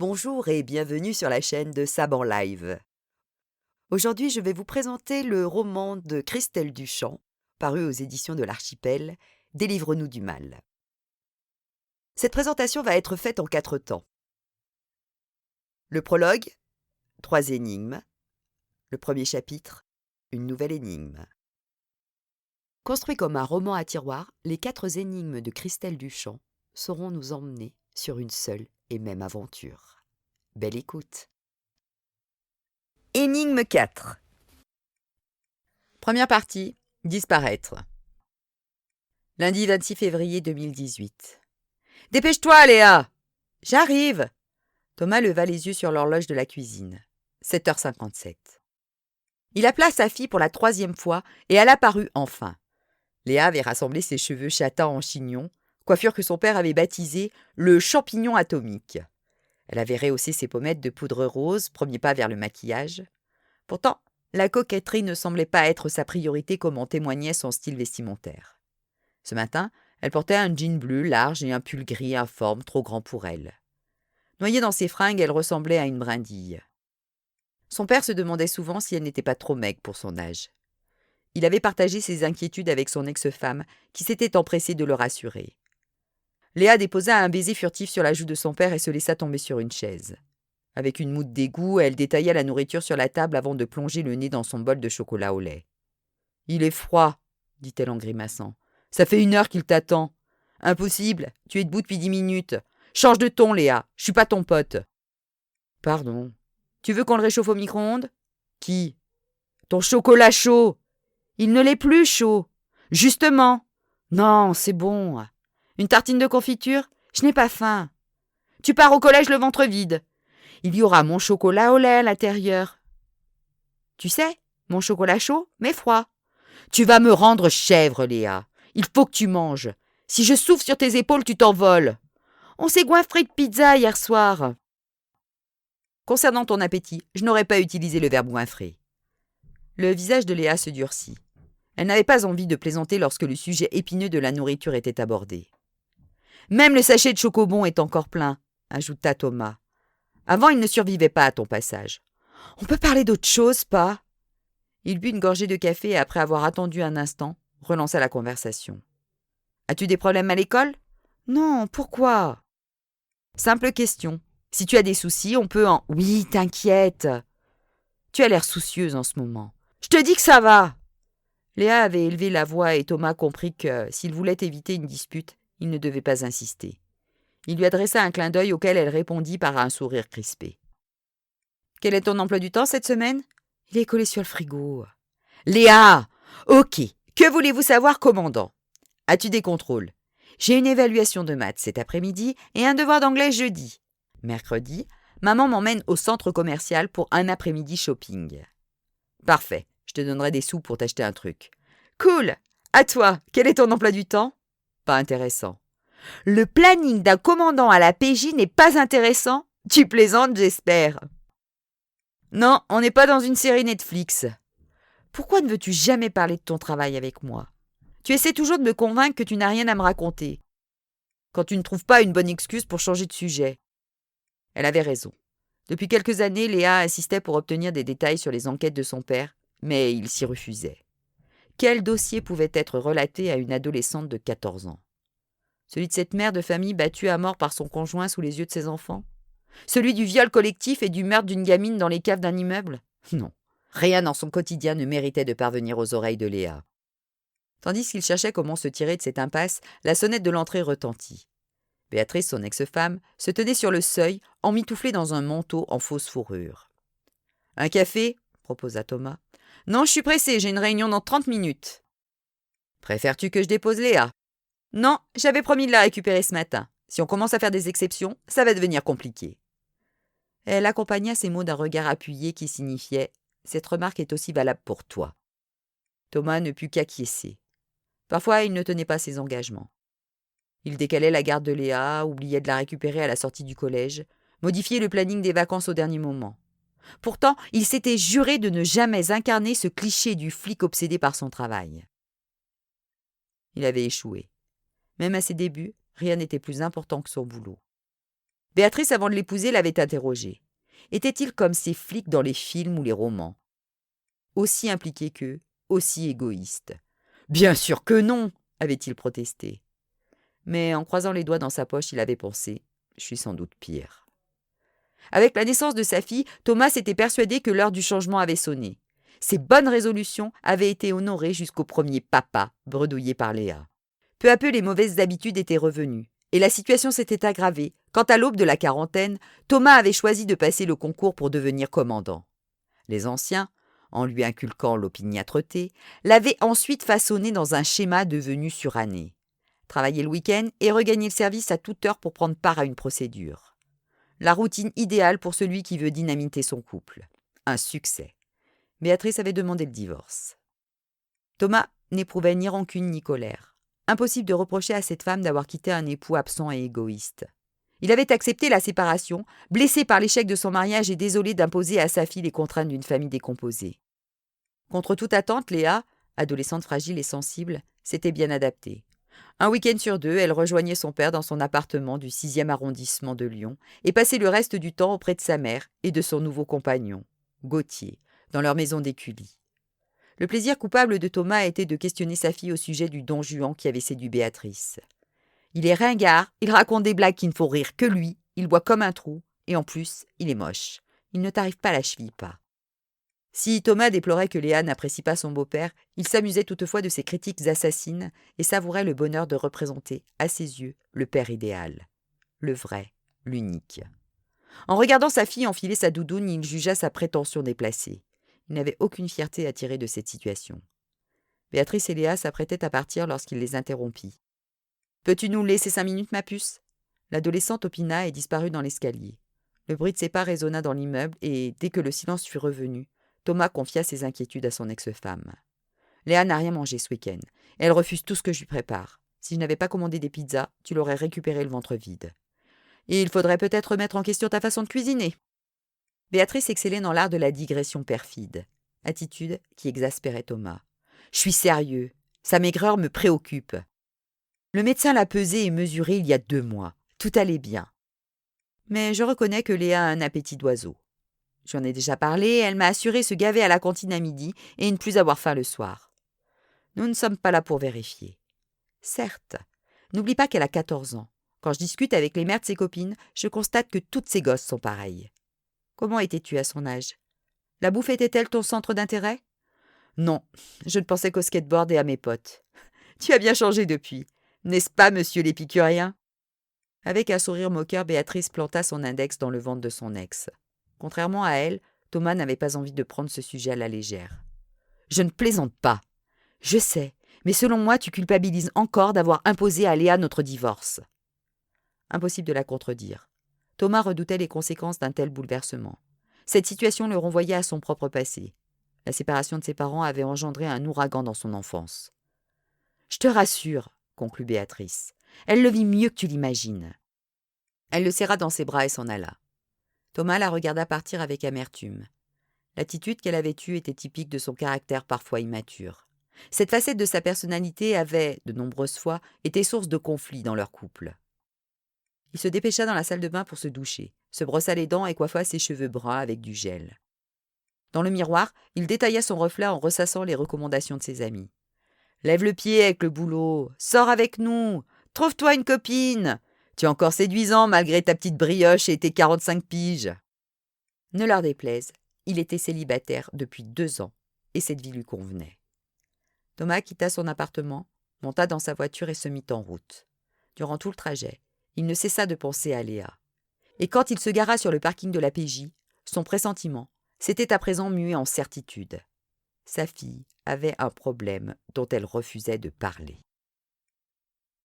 Bonjour et bienvenue sur la chaîne de Sab en live. Aujourd'hui, je vais vous présenter le roman de Christelle Duchamp, paru aux éditions de l'Archipel, Délivre-nous du mal. Cette présentation va être faite en 4 temps. Le prologue, 3 énigmes. Le premier chapitre, une nouvelle énigme. Construit comme un roman à tiroir, les 4 énigmes de Christelle Duchamp sauront nous emmener sur une seule et même aventure. Belle écoute. Énigme 4. Première partie, disparaître. Lundi 26 février 2018. Dépêche-toi, Léa! J'arrive! Thomas leva les yeux sur l'horloge de la cuisine. 7h57. Il appela sa fille pour la 3e fois et elle apparut enfin. Léa avait rassemblé ses cheveux châtains en chignon, coiffure que son père avait baptisée le champignon atomique. Elle avait rehaussé ses pommettes de poudre rose, premier pas vers le maquillage. Pourtant, la coquetterie ne semblait pas être sa priorité comme en témoignait son style vestimentaire. Ce matin, elle portait un jean bleu large et un pull gris informe trop grand pour elle. Noyée dans ses fringues, elle ressemblait à une brindille. Son père se demandait souvent si elle n'était pas trop maigre pour son âge. Il avait partagé ses inquiétudes avec son ex-femme, qui s'était empressée de le rassurer. Léa déposa un baiser furtif sur la joue de son père et se laissa tomber sur une chaise. Avec une moue de dégoût, elle détailla la nourriture sur la table avant de plonger le nez dans son bol de chocolat au lait. « Il est froid, » dit-elle en grimaçant. « Ça fait 1 heure qu'il t'attend. »« Impossible, tu es debout depuis 10 minutes. Change de ton, Léa, je suis pas ton pote. »« Pardon. Tu veux qu'on le réchauffe au micro-ondes ?»« Qui ?»« Ton chocolat chaud. Il ne l'est plus chaud. Justement. Non, c'est bon. Une tartine de confiture? Je n'ai pas faim. Tu pars au collège le ventre vide. Il y aura mon chocolat au lait à l'intérieur. Tu sais, mon chocolat chaud, mais froid. Tu vas me rendre chèvre, Léa. Il faut que tu manges. Si je souffle sur tes épaules, tu t'envoles. On s'est goinfré de pizza hier soir. Concernant ton appétit, je n'aurais pas utilisé le verbe goinfrer. Le visage de Léa se durcit. Elle n'avait pas envie de plaisanter lorsque le sujet épineux de la nourriture était abordé. Même le sachet de chocobon est encore plein, ajouta Thomas. Avant, il ne survivait pas à ton passage. On peut parler d'autre chose, pas? Il but une gorgée de café et après avoir attendu un instant, relança la conversation. As-tu des problèmes à l'école? Non, pourquoi? Simple question. Si tu as des soucis, on peut en... Oui, t'inquiète. Tu as l'air soucieuse en ce moment. Je te dis que ça va. Léa avait élevé la voix et Thomas comprit que, s'il voulait éviter une dispute, il ne devait pas insister. Il lui adressa un clin d'œil auquel elle répondit par un sourire crispé. « Quel est ton emploi du temps cette semaine ?»« Il est collé sur le frigo. »« Léa !»« Ok. Que voulez-vous savoir, commandant ?»« As-tu des contrôles ? J'ai une évaluation de maths cet après-midi et un devoir d'anglais jeudi. Mercredi, maman m'emmène au centre commercial pour un après-midi shopping. »« Parfait. Je te donnerai des sous pour t'acheter un truc. »« Cool. À toi. Quel est ton emploi du temps ? » Pas intéressant. « Le planning d'un commandant à la PJ n'est pas intéressant ? Tu plaisantes, j'espère. »« Non, on n'est pas dans une série Netflix. »« Pourquoi ne veux-tu jamais parler de ton travail avec moi ? Tu essaies toujours de me convaincre que tu n'as rien à me raconter. Quand tu ne trouves pas une bonne excuse pour changer de sujet. » Elle avait raison. Depuis quelques années, Léa insistait pour obtenir des détails sur les enquêtes de son père, mais il s'y refusait. Quel dossier pouvait être relaté à une adolescente de 14 ans ? Celui de cette mère de famille battue à mort par son conjoint sous les yeux de ses enfants? Celui du viol collectif et du meurtre d'une gamine dans les caves d'un immeuble? Non, rien dans son quotidien ne méritait de parvenir aux oreilles de Léa. Tandis qu'il cherchait comment se tirer de cette impasse, la sonnette de l'entrée retentit. Béatrice, son ex-femme, se tenait sur le seuil, emmitouflée dans un manteau en fausse fourrure. « Un café ?» proposa Thomas. « Non, je suis pressée, j'ai une réunion dans 30 minutes. »« Préfères-tu que je dépose Léa ?»« Non, j'avais promis de la récupérer ce matin. Si on commence à faire des exceptions, ça va devenir compliqué. » Elle accompagna ces mots d'un regard appuyé qui signifiait « Cette remarque est aussi valable pour toi. » Thomas ne put qu'acquiescer. Parfois, il ne tenait pas ses engagements. Il décalait la garde de Léa, oubliait de la récupérer à la sortie du collège, modifiait le planning des vacances au dernier moment. Pourtant, il s'était juré de ne jamais incarner ce cliché du flic obsédé par son travail. Il avait échoué. Même à ses débuts, rien n'était plus important que son boulot. Béatrice, avant de l'épouser, l'avait interrogé. Était-il comme ces flics dans les films ou les romans? Aussi impliqué qu'eux, aussi égoïste. Bien sûr que non, avait-il protesté. Mais en croisant les doigts dans sa poche, il avait pensé « Je suis sans doute pire ». Avec la naissance de sa fille, Thomas s'était persuadé que l'heure du changement avait sonné. Ses bonnes résolutions avaient été honorées jusqu'au premier papa, bredouillé par Léa. Peu à peu, les mauvaises habitudes étaient revenues, et la situation s'était aggravée quand, à l'aube de la quarantaine, Thomas avait choisi de passer le concours pour devenir commandant. Les anciens, en lui inculquant l'opiniâtreté, l'avaient ensuite façonné dans un schéma devenu suranné. Travailler le week-end et regagner le service à toute heure pour prendre part à une procédure. La routine idéale pour celui qui veut dynamiter son couple. Un succès. Béatrice avait demandé le divorce. Thomas n'éprouvait ni rancune ni colère. Impossible de reprocher à cette femme d'avoir quitté un époux absent et égoïste. Il avait accepté la séparation, blessé par l'échec de son mariage et désolé d'imposer à sa fille les contraintes d'une famille décomposée. Contre toute attente, Léa, adolescente fragile et sensible, s'était bien adaptée. Un week-end sur deux, elle rejoignait son père dans son appartement du 6e arrondissement de Lyon et passait le reste du temps auprès de sa mère et de son nouveau compagnon, Gauthier, dans leur maison d'Écully. Le plaisir coupable de Thomas était de questionner sa fille au sujet du don Juan qui avait séduit Béatrice. Il est ringard, il raconte des blagues qui ne font rire que lui, il boit comme un trou, et en plus, il est moche. Il ne t'arrive pas à la cheville pas. Si Thomas déplorait que Léa n'apprécie pas son beau-père, il s'amusait toutefois de ses critiques assassines et savourait le bonheur de représenter, à ses yeux, le père idéal. Le vrai, l'unique. En regardant sa fille enfiler sa doudoune, il jugea sa prétention déplacée. Il n'avait aucune fierté à tirer de cette situation. Béatrice et Léa s'apprêtaient à partir lorsqu'il les interrompit. « Peux-tu nous laisser 5 minutes, ma puce ?» L'adolescente opina et disparut dans l'escalier. Le bruit de ses pas résonna dans l'immeuble et, dès que le silence fut revenu, Thomas confia ses inquiétudes à son ex-femme. « Léa n'a rien mangé ce week-end. Elle refuse tout ce que je lui prépare. Si je n'avais pas commandé des pizzas, tu l'aurais récupéré le ventre vide. Et il faudrait peut-être remettre en question ta façon de cuisiner. » Béatrice excellait dans l'art de la digression perfide, attitude qui exaspérait Thomas. « Je suis sérieux. Sa maigreur me préoccupe. Le médecin l'a pesée et mesurée il y a 2 mois. Tout allait bien. Mais je reconnais que Léa a un appétit d'oiseau. J'en ai déjà parlé, elle m'a assuré se gaver à la cantine à midi et ne plus avoir faim le soir. Nous ne sommes pas là pour vérifier. Certes, n'oublie pas qu'elle a 14 ans. Quand je discute avec les mères de ses copines, je constate que toutes ces gosses sont pareilles. Comment étais-tu à son âge? La bouffe était-elle ton centre d'intérêt? Non, je ne pensais qu'au skateboard et à mes potes. Tu as bien changé depuis, n'est-ce pas, monsieur l'épicurien? Avec un sourire moqueur, Béatrice planta son index dans le ventre de son ex. Contrairement à elle, Thomas n'avait pas envie de prendre ce sujet à la légère. « Je ne plaisante pas. Je sais, mais selon moi, tu culpabilises encore d'avoir imposé à Léa notre divorce. » Impossible de la contredire. Thomas redoutait les conséquences d'un tel bouleversement. Cette situation le renvoyait à son propre passé. La séparation de ses parents avait engendré un ouragan dans son enfance. « Je te rassure, » conclut Béatrice. « Elle le vit mieux que tu l'imagines. » Elle le serra dans ses bras et s'en alla. Thomas la regarda partir avec amertume. L'attitude qu'elle avait eue était typique de son caractère parfois immature. Cette facette de sa personnalité avait, de nombreuses fois, été source de conflits dans leur couple. Il se dépêcha dans la salle de bain pour se doucher, se brossa les dents et coiffa ses cheveux bruns avec du gel. Dans le miroir, il détailla son reflet en ressassant les recommandations de ses amis. « Lève le pied avec le boulot, sors avec nous, trouve-toi une copine. Tu es encore séduisant malgré ta petite brioche et tes 45 piges. » Ne leur déplaise, il était célibataire depuis 2 ans et cette vie lui convenait. Thomas quitta son appartement, monta dans sa voiture et se mit en route. Durant tout le trajet, il ne cessa de penser à Léa. Et quand il se gara sur le parking de la PJ, son pressentiment s'était à présent mué en certitude. Sa fille avait un problème dont elle refusait de parler.